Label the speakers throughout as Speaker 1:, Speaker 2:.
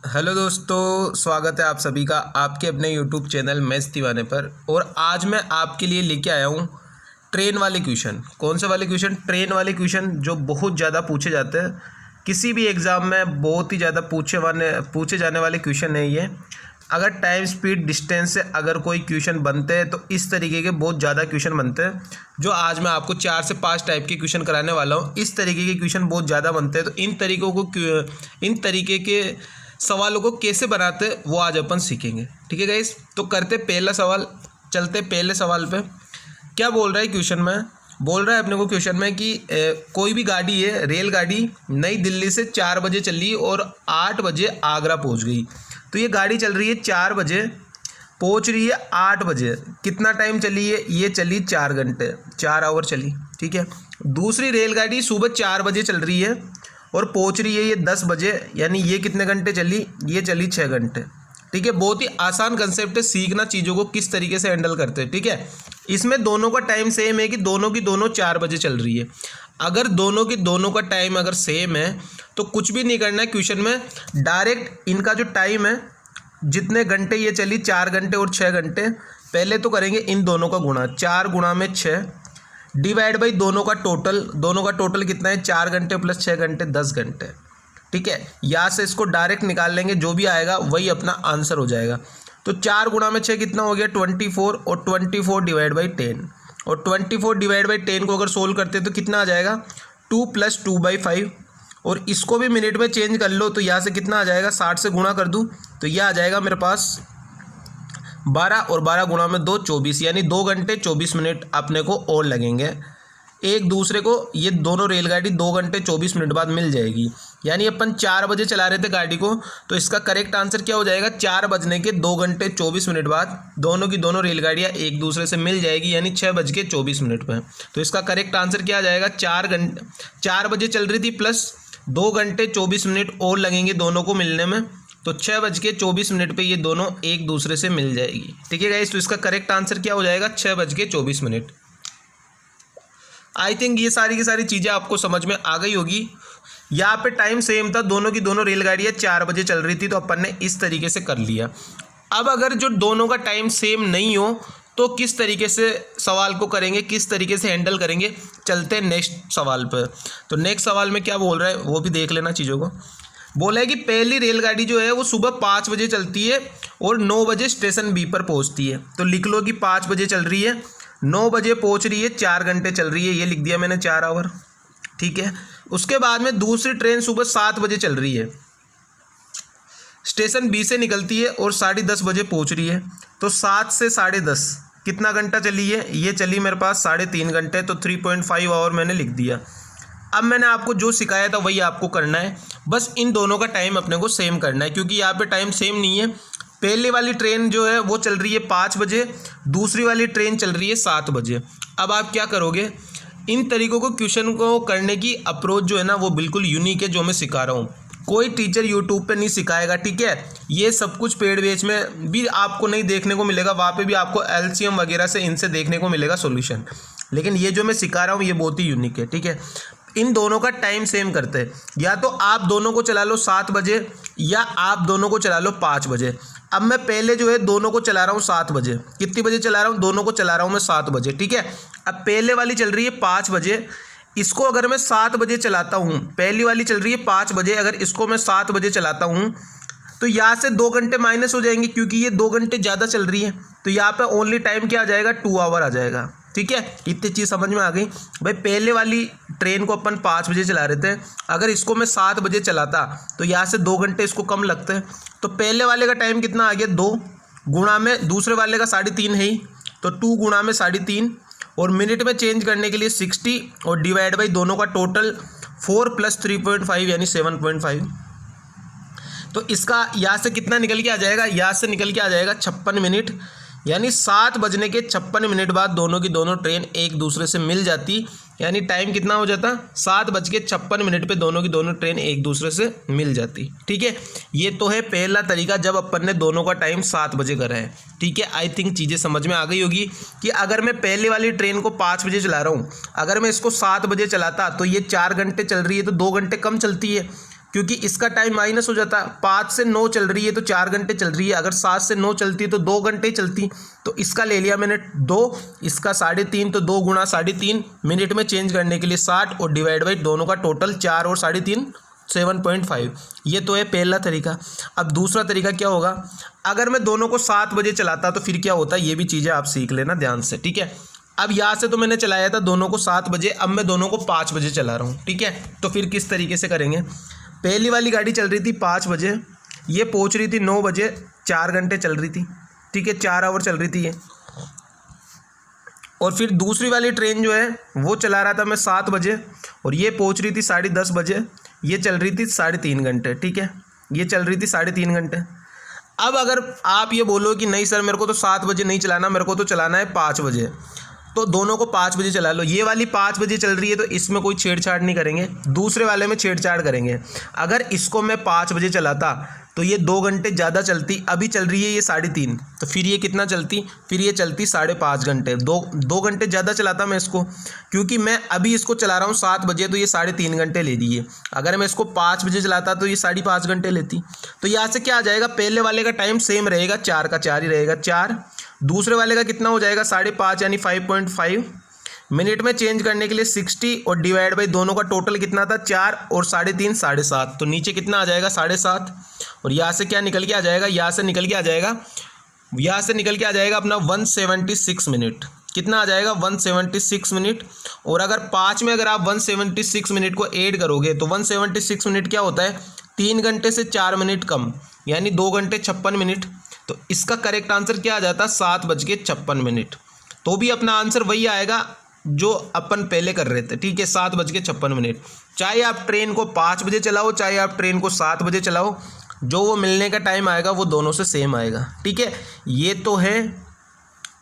Speaker 1: Hello दोस्तों, स्वागत है आप सभी का आपके अपने यूट्यूब चैनल मैथ्स दीवाने पर। और आज मैं आपके लिए लेके आया हूँ ट्रेन वाले क्वेश्चन। कौन से वाले क्वेश्चन? ट्रेन वाले क्वेश्चन जो बहुत ज़्यादा पूछे जाते हैं किसी भी एग्ज़ाम में। बहुत ही ज़्यादा पूछे जाने वाले क्वेश्चन है ये। अगर टाइम स्पीड डिस्टेंस से अगर कोई क्वेश्चन बनते हैं तो इस तरीके के बहुत ज़्यादा क्वेश्चन बनते हैं। जो आज मैं आपको 4 से 5 टाइप के क्वेश्चन कराने वाला हूँ, इस तरीके के क्वेश्चन बहुत ज़्यादा बनते हैं। तो इन तरीके के सवालों को कैसे बनाते हैं वो आज अपन सीखेंगे। ठीक है गाइस, तो करते पहला सवाल। चलते पहले सवाल पे। क्या बोल रहा है क्वेश्चन में? बोल रहा है अपने को क्वेश्चन में कि कोई भी गाड़ी है, रेलगाड़ी नई दिल्ली से 4 बजे चली और 8 बजे आगरा पहुंच गई। तो ये गाड़ी चल रही है 4 बजे, पहुंच रही है 8 बजे। कितना टाइम चली है? ये चली 4 घंटे, 4 आवर चली। ठीक है। दूसरी रेलगाड़ी सुबह 4 बजे चल रही है और पहुंच रही है ये 10 बजे, यानी ये कितने घंटे चली? ये चली 6 घंटे। ठीक है। बहुत ही आसान कंसेप्ट है, सीखना चीज़ों को किस तरीके से हैंडल करते हैं। ठीक है। इसमें दोनों का टाइम सेम है कि दोनों की दोनों 4 बजे चल रही है। अगर दोनों की दोनों का टाइम अगर सेम है तो कुछ भी नहीं करना है क्वेश्चन में। डायरेक्ट इनका जो टाइम है, जितने घंटे ये चली 4 घंटे और 6 घंटे, पहले तो करेंगे इन दोनों का गुणा। 4 गुणा में 6 डिवाइड बाई दोनों का टोटल कितना है? 4 घंटे प्लस 6 घंटे 10 घंटे। ठीक है। यहाँ से इसको डायरेक्ट निकाल लेंगे, जो भी आएगा वही अपना आंसर हो जाएगा। तो 4 गुणा में 6 कितना हो गया? 24। और 24 डिवाइड बाई 10, और 24 डिवाइड बाई 10 को अगर सोल्व करते तो कितना आ जाएगा? 2 + 2/5। और इसको भी मिनट में चेंज कर लो तो यहाँ से कितना आ जाएगा? 60 से गुणा कर दूँ तो यह आ जाएगा मेरे पास 12, और 12 गुणा में 2 24, यानी 2 घंटे 24 मिनट अपने को और लगेंगे। एक दूसरे को ये दोनों रेलगाड़ी 2 घंटे 24 मिनट बाद मिल जाएगी। यानी अपन 4 बजे चला रहे थे गाड़ी को, तो इसका करेक्ट आंसर क्या हो जाएगा? 4 बजने के 2 घंटे 24 मिनट बाद दोनों की दोनों रेलगाड़ियाँ एक दूसरे से मिल जाएगी, यानी 6:24 में। तो इसका करेक्ट आंसर क्या आ जाएगा? 4 बजे चल रही थी प्लस 2 घंटे 24 मिनट और लगेंगे दोनों को मिलने में, तो 6:24 पे ये दोनों एक दूसरे से मिल जाएगी। ठीक है गाइस, तो इसका करेक्ट आंसर क्या हो जाएगा? 6:24। आई थिंक ये सारी की सारी चीज़ें आपको समझ में आ गई होगी। यहाँ पे टाइम सेम था, दोनों की दोनों रेलगाड़ियाँ 4 बजे चल रही थी, तो अपन ने इस तरीके से कर लिया। अब अगर जो दोनों का टाइम सेम नहीं हो तो किस तरीके से सवाल को करेंगे, किस तरीके से हैंडल करेंगे? चलते हैं नेक्स्ट सवाल पर। तो नेक्स्ट सवाल में क्या बोल रहा है वो भी देख लेना चीज़ों को। बोला है कि पहली रेलगाड़ी जो है वो सुबह 5 बजे चलती है और 9 बजे स्टेशन बी पर पहुंचती है। तो लिख लो कि 5 बजे चल रही है, 9 बजे पहुंच रही है, 4 घंटे चल रही है, ये लिख दिया मैंने 4 आवर। ठीक है। उसके बाद में दूसरी ट्रेन सुबह 7 बजे चल रही है, स्टेशन बी से निकलती है और 10:30 बजे पहुंच रही है। तो 7 से 10:30 कितना घंटा चली है? ये चली मेरे पास 3.5 घंटे, तो 3.5 आवर मैंने लिख दिया। अब मैंने आपको जो सिखाया था वही आपको करना है, बस इन दोनों का टाइम अपने को सेम करना है, क्योंकि यहाँ पे टाइम सेम नहीं है। पहले वाली ट्रेन जो है वो चल रही है 5 बजे, दूसरी वाली ट्रेन चल रही है 7 बजे। अब आप क्या करोगे? इन तरीक़ों को क्वेश्चन को करने की अप्रोच जो है ना वो बिल्कुल यूनिक है, जो मैं सिखा रहा हूँ। कोई टीचर यूट्यूब पे नहीं सिखाएगा। ठीक है। ये सब कुछ पेड बैच में भी आपको नहीं देखने को मिलेगा, वहाँ पे भी आपको एलसीएम वगैरह से इनसे देखने को मिलेगा सॉल्यूशन। लेकिन ये जो मैं सिखा रहा हूँ ये बहुत ही यूनिक है। ठीक है। इन दोनों का टाइम सेम करते हैं, या तो आप दोनों को चला लो 7 बजे या आप दोनों को चला लो 5 बजे। अब मैं पहले जो है दोनों को चला रहा हूँ 7 बजे। कितनी बजे चला रहा हूँ? दोनों को चला रहा हूँ मैं 7 बजे। ठीक है। अब पहले वाली चल रही है 5 बजे, इसको अगर मैं 7 बजे चलाता हूँ, पहली वाली चल रही है 5 बजे, अगर इसको मैं 7 बजे चलाता हूँ तो यहाँ से 2 घंटे माइनस हो जाएंगे, क्योंकि ये 2 घंटे ज़्यादा चल रही है। तो यहाँ पे ओनली टाइम क्या आ जाएगा? 2 आवर आ जाएगा। ठीक है। इतनी चीज़ समझ में आ गई भाई। पहले वाली ट्रेन को अपन 5 बजे चला रहे थे, अगर इसको मैं 7 बजे चलाता तो यहाँ से 2 घंटे इसको कम लगते हैं। तो पहले वाले का टाइम कितना आ गया? 2 गुणा में दूसरे वाले का 3.5 है ही, तो 2 गुणा में 3.5, और मिनट में चेंज करने के लिए 60, और डिवाइड बाई दोनों का टोटल 4 + 3.5 यानी 7.5। तो इसका यहाँ से कितना निकल के आ जाएगा? यहाँ से निकल के आ जाएगा 56 मिनट, यानी 7 बजने के 56 मिनट बाद दोनों की दोनों ट्रेन एक दूसरे से मिल जाती। यानी टाइम कितना हो जाता? 7:56 पे दोनों की दोनों ट्रेन एक दूसरे से मिल जाती। ठीक है। ये तो है पहला तरीका, जब अपन ने दोनों का टाइम 7 बजे करा है। ठीक है। आई थिंक चीज़ें समझ में आ गई होगी कि अगर मैं पहले वाली ट्रेन को 5 बजे चला रहा हूँ, अगर मैं इसको 7 बजे चलाता तो ये 4 घंटे चल रही है, तो 2 घंटे कम चलती है। क्योंकि इसका टाइम माइनस हो जाता। 5 से 9 चल रही है तो 4 घंटे चल रही है, अगर 7 से 9 चलती है तो 2 घंटे चलती। तो इसका ले लिया मैंने 2, इसका 3.5, तो 2 गुणा 3.5 मिनट में चेंज करने के लिए 60 और डिवाइड बाई दोनों का टोटल 4 और 3.5 7.5। ये तो है पहला तरीका। अब दूसरा तरीका क्या होगा, अगर मैं दोनों को 7 बजे चलाता तो फिर क्या होता, ये भी चीज़ें आप सीख लेना ध्यान से, ठीक है। अब यहाँ से तो मैंने चलाया था दोनों को 7 बजे, अब मैं दोनों को 5 बजे चला रहा हूँ, ठीक है। तो फिर किस तरीके से करेंगे, पहली वाली गाड़ी चल रही थी 5 बजे, ये पहुँच रही थी 9 बजे, 4 घंटे चल रही थी, ठीक है, 4 आवर चल रही थी ये। और फिर दूसरी वाली ट्रेन जो है वो चला रहा था मैं 7 बजे, और ये पहुँच रही थी 10:30 बजे, ये चल रही थी 3.5 घंटे, ठीक है, ये चल रही थी 3.5 घंटे। अब अगर आप ये बोलो कि नहीं सर मेरे को तो 7 बजे नहीं चलाना, मेरे को तो चलाना है 5 बजे, तो दोनों को 5 बजे चला लो। ये वाली 5 बजे चल रही है तो इसमें कोई छेड़छाड़ नहीं करेंगे, दूसरे वाले में छेड़छाड़ करेंगे। अगर इसको मैं 5 बजे चलाता तो ये 2 घंटे ज़्यादा चलती, अभी चल रही है ये 3.5, तो फिर ये कितना चलती, फिर ये चलती 5.5 घंटे, 2 घंटे ज़्यादा चलाता मैं इसको, क्योंकि मैं अभी इसको चला रहा हूँ 7 बजे, तो ये 3.5 घंटे ले दिए। अगर मैं इसको 5 बजे चलाता तो ये 5.5 घंटे लेती। तो यहाँ से क्या आ जाएगा, पहले वाले का टाइम सेम रहेगा, 4 का 4 ही रहेगा, 4। दूसरे वाले का कितना हो जाएगा 5.5 यानी 5.5 मिनट में चेंज करने के लिए 60 और डिवाइड बाई दोनों का टोटल कितना था 4 और 3.5 7.5, तो नीचे कितना आ जाएगा 7.5। और यहाँ से क्या निकल के आ जाएगा, यहाँ से निकल के आ जाएगा अपना 176 मिनट। कितना आ जाएगा 176 मिनट। और अगर 5 में अगर आप 176 मिनट को ऐड करोगे तो 176 मिनट क्या होता है, 3 घंटे से 4 मिनट कम, यानी 2 घंटे 56 मिनट। तो इसका करेक्ट आंसर क्या आ जाता, 7:56। तो भी अपना आंसर वही आएगा जो अपन पहले कर रहे थे, ठीक है, 7:56। चाहे आप ट्रेन को 5 बजे चलाओ, चाहे आप ट्रेन को 7 बजे चलाओ, जो वो मिलने का टाइम आएगा वो दोनों से सेम आएगा, ठीक है। ये तो है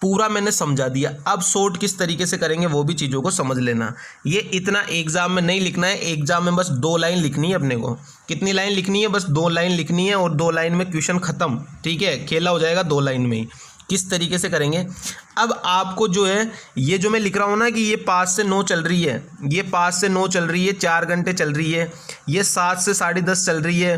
Speaker 1: पूरा मैंने समझा दिया। अब शॉर्ट किस तरीके से करेंगे वो भी चीज़ों को समझ लेना। ये इतना एग्जाम में नहीं लिखना है, एग्जाम में बस 2 लाइन लिखनी है अपने को। कितनी लाइन लिखनी है, बस 2 लाइन लिखनी है, और 2 लाइन में क्वेश्चन ख़त्म, ठीक है, खेला हो जाएगा 2 लाइन में ही। किस तरीके से करेंगे, अब आपको जो है ये जो मैं लिख रहा हूँ ना कि ये 5 से 9 चल रही है, ये 5 से 9 चल रही है, 4 घंटे चल रही है, ये 7 से 10:30 चल रही है,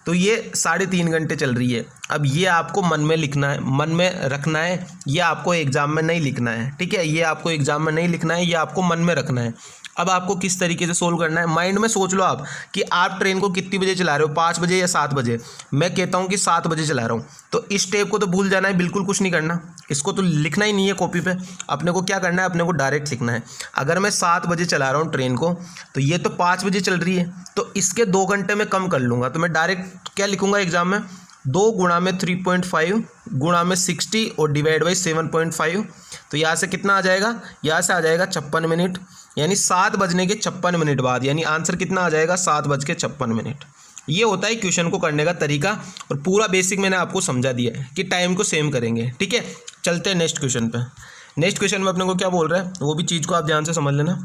Speaker 1: तो ये 3.5 घंटे चल रही है। अब ये आपको मन में लिखना है, मन में रखना है, ये आपको एग्जाम में नहीं लिखना है, ठीक है, ये आपको एग्जाम में नहीं लिखना है, ये आपको मन में रखना है। अब आपको किस तरीके से सोल्व करना है, माइंड में सोच लो आप कि आप ट्रेन को कितनी बजे चला रहे हो, 5 बजे या 7 बजे। मैं कहता हूँ कि 7 बजे चला रहा हूँ, तो इस स्टेप को तो भूल जाना है, बिल्कुल कुछ नहीं करना, इसको तो लिखना ही नहीं है कॉपी पे। अपने को क्या करना है, अपने को डायरेक्ट लिखना है। अगर मैं 7 बजे चला रहा हूँ ट्रेन को, तो ये तो 5 बजे चल रही है, तो इसके 2 घंटे में कम कर लूँगा, तो मैं डायरेक्ट क्या लिखूँगा एग्जाम में, 2 गुणा में 3.5 गुणा में 60 और डिवाइड बाई 7.5। तो यहाँ से कितना आ जाएगा, यहाँ से आ जाएगा 56 मिनट, यानी 7 बजने के 56 मिनट बाद, यानी आंसर कितना आ जाएगा 7:56। ये होता है क्वेश्चन को करने का तरीका, और पूरा बेसिक मैंने आपको समझा दिया है कि टाइम को सेम करेंगे, ठीक है। चलते हैं नेक्स्ट क्वेश्चन पे। नेक्स्ट क्वेश्चन में अपने को क्या बोल रहा है वो भी चीज़ को आप ध्यान से समझ लेना।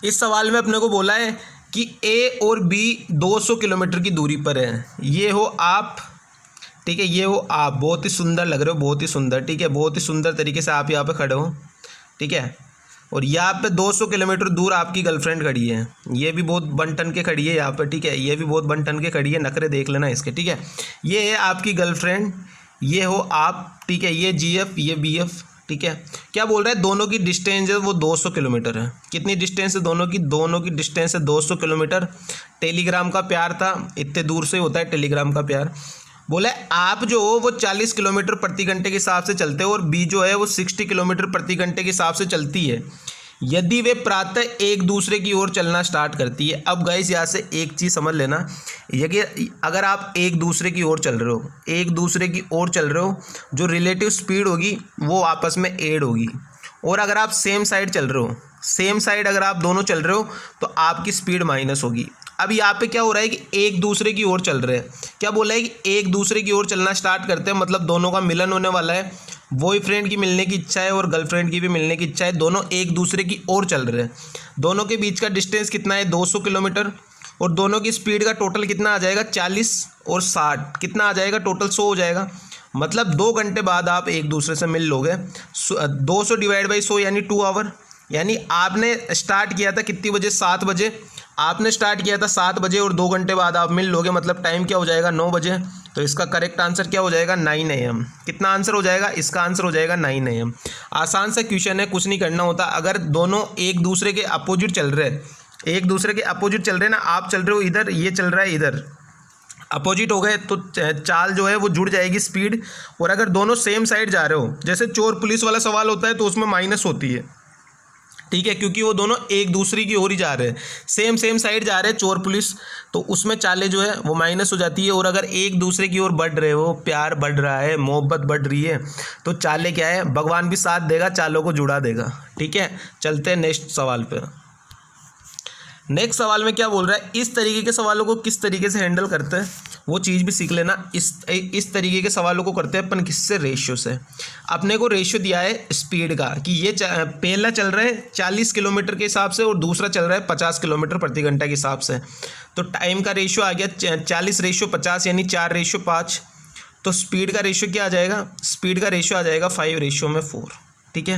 Speaker 1: इस सवाल में अपने को बोला है कि ए और बी 200 किलोमीटर की दूरी पर है। ये हो आप, ठीक है, ये हो आप, बहुत ही सुंदर लग रहे हो, बहुत ही सुंदर, ठीक है, बहुत ही सुंदर तरीके से आप यहाँ पे खड़े हो, ठीक है। और यहाँ पे 200 किलोमीटर दूर आपकी गर्लफ्रेंड खड़ी है, ये भी बहुत बन ठन के खड़ी है यहाँ पे, ठीक है, ये भी बहुत बन ठन के खड़ी है, नखरे देख लेना इसके, ठीक है। ये है आपकी गर्लफ्रेंड, ये हो आप, ठीक है, ये GF, ये BF, ठीक है। क्या बोल रहा है, दोनों की डिस्टेंस है वो 200 किलोमीटर है। कितनी डिस्टेंस है दोनों की डिस्टेंस है 200 किलोमीटर। टेलीग्राम का प्यार था, इतने दूर से होता है टेलीग्राम का प्यार। बोला आप जो हो वो 40 किलोमीटर प्रति घंटे के हिसाब से चलते हो, और बी जो है वो 60 किलोमीटर प्रति घंटे के हिसाब से चलती है। यदि वे प्रातः एक दूसरे की ओर चलना स्टार्ट करती है। अब गाइस यहाँ से एक चीज़ समझ लेना, ये कि अगर आप एक दूसरे की ओर चल रहे हो, एक दूसरे की ओर चल रहे हो, जो रिलेटिव स्पीड होगी वो आपस में ऐड होगी। और अगर आप सेम साइड चल रहे हो, सेम साइड अगर आप दोनों चल रहे हो, तो आपकी स्पीड माइनस होगी। अब यहाँ पे क्या हो रहा है कि एक दूसरे की ओर चल रहे हैं। क्या बोला है कि एक दूसरे की ओर चलना स्टार्ट करते हैं, मतलब दोनों का मिलन होने वाला है। बॉयफ्रेंड की मिलने की इच्छा है और गर्लफ्रेंड की भी मिलने की इच्छा है, दोनों एक दूसरे की ओर चल रहे हैं। दोनों के बीच का डिस्टेंस कितना है 200 किलोमीटर, और दोनों की स्पीड का टोटल कितना आ जाएगा 40 और 60, कितना आ जाएगा टोटल 100 हो जाएगा। मतलब 2 घंटे बाद आप एक दूसरे से मिल लोगे। 200 डिवाइड बाई 100 यानी 2 आवर। यानी आपने स्टार्ट किया था कितनी बजे, 7 बजे, आपने स्टार्ट किया था 7 बजे और 2 घंटे बाद आप मिल लोगे, मतलब टाइम क्या हो जाएगा 9 बजे। तो इसका करेक्ट आंसर क्या हो जाएगा 9 AM। कितना आंसर हो जाएगा इसका? आंसर हो जाएगा 9 AM। आसान सा क्वेश्चन है, कुछ नहीं करना होता। अगर दोनों एक दूसरे के अपोजिट चल रहे हैं, एक दूसरे के अपोजिट चल रहे हैं ना, आप चल रहे हो इधर, ये चल रहा है इधर, अपोजिट हो गए तो चाल जो है वो जुड़ जाएगी स्पीड। और अगर दोनों सेम साइड जा रहे हो, जैसे चोर पुलिस वाला सवाल होता है तो उसमें माइनस होती है, ठीक है, क्योंकि वो दोनों एक दूसरे की ओर ही जा रहे हैं, सेम साइड जा रहे हैं चोर पुलिस, तो उसमें चालें जो है वो माइनस हो जाती है। और अगर एक दूसरे की ओर बढ़ रहे हो, प्यार बढ़ रहा है, मोहब्बत बढ़ रही है, तो चालें क्या है, भगवान भी साथ देगा, चालों को जुड़ा देगा। ठीक है, चलते हैं नेक्स्ट सवाल पे। नेक्स्ट सवाल में क्या बोल रहा है, इस तरीके के सवालों को किस तरीके से हैंडल करते हैं वो चीज़ भी सीख लेना। इस तरीके के सवालों को करते हैं अपन किससे, रेशियो से। अपने को रेशियो दिया है स्पीड का कि ये पहला चल रहा है 40 किलोमीटर के हिसाब से और दूसरा चल रहा है 50 किलोमीटर प्रति घंटा के हिसाब से। तो टाइम का रेशियो आ गया 40/50 यानी 4/5। तो स्पीड का रेशियो क्या आ जाएगा, स्पीड का रेशियो आ जाएगा 5/4। ठीक है,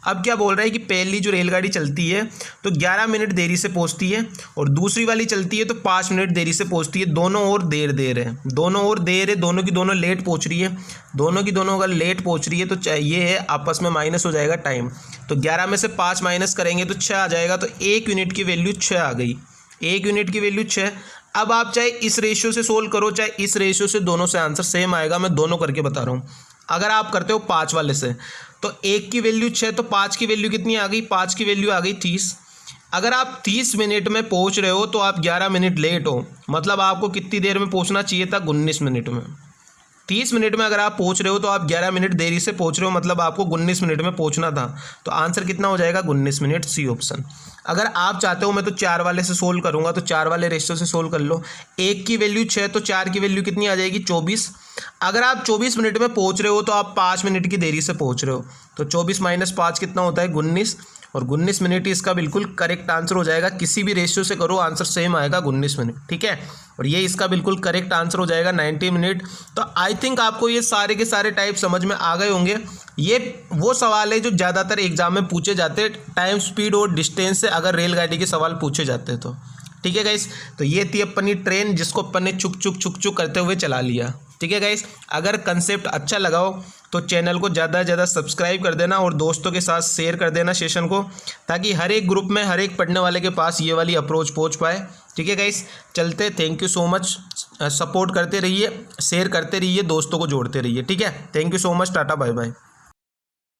Speaker 1: अब क्या बोल रहा है कि पहली जो रेलगाड़ी चलती है तो 11 मिनट देरी से पहुंचती है और दूसरी वाली चलती है तो 5 मिनट देरी से पहुंचती है। दोनों ओर देर है, दोनों ओर देर है, दोनों की दोनों लेट पहुंच रही है। दोनों की दोनों अगर लेट पहुंच रही है तो ये है आपस में माइनस हो जाएगा टाइम। तो 11 में से 5 माइनस करेंगे तो 6 आ जाएगा। तो 1 यूनिट की वैल्यू 6 आ गई, 1 यूनिट की वैल्यू 6। अब आप चाहे इस रेशियो से सोल्व करो चाहे इस रेशियो से, दोनों से आंसर सेम आएगा। मैं दोनों करके बता रहा हूँ। अगर आप करते हो 5 वाले से तो 1 की वैल्यू 6, तो 5 की वैल्यू कितनी आ गई, 5 की वैल्यू आ गई 30। अगर आप 30 मिनट में पहुंच रहे हो तो आप 11 मिनट लेट हो, मतलब आपको कितनी देर में पहुंचना चाहिए था, 19 मिनट में। 30 मिनट में अगर आप पहुंच रहे हो तो आप 11 मिनट देरी से पहुंच रहे हो, मतलब आपको 19 मिनट में पहुंचना था। तो आंसर कितना हो जाएगा, 19 मिनट, सी ऑप्शन। अगर आप चाहते हो मैं तो 4 वाले से सोल्व करूंगा, तो 4 वाले रेशियो से सोल्व कर लो। 1 की वैल्यू 6 तो 4 की वैल्यू कितनी आ जाएगी, 24। अगर आप 24 मिनट में पहुंच रहे हो तो आप 5 मिनट की देरी से पहुंच रहे हो, तो 24 - 5 कितना होता है, 19। और 19 मिनट इसका बिल्कुल करेक्ट आंसर हो जाएगा। किसी भी रेशियो से करो आंसर सेम आएगा, 19 मिनट। ठीक है, और ये इसका बिल्कुल करेक्ट आंसर हो जाएगा 90 मिनट। तो आई थिंक आपको ये सारे के सारे टाइप समझ में आ गए होंगे। ये वो सवाल है जो ज़्यादातर एग्जाम में पूछे जाते हैं, टाइम, स्पीड और डिस्टेंस से अगर रेलगाड़ी के सवाल पूछे जाते हैं तो। ठीक है गाइस, तो ये थी अपनी ट्रेन जिसको अपन ने चुक चुक करते हुए चला लिया। ठीक है गाइस, अगर कंसेप्ट अच्छा लगा हो तो चैनल को ज़्यादा से ज़्यादा सब्सक्राइब कर देना और दोस्तों के साथ शेयर कर देना सेशन को, ताकि हर एक ग्रुप में हर एक पढ़ने वाले के पास ये वाली अप्रोच पहुंच पाए। ठीक है गाइस, चलते, thank you so much. Support करते रहिए, शेयर करते रहिए, दोस्तों को जोड़ते रहिए। ठीक है, thank you so much, tata bye bye.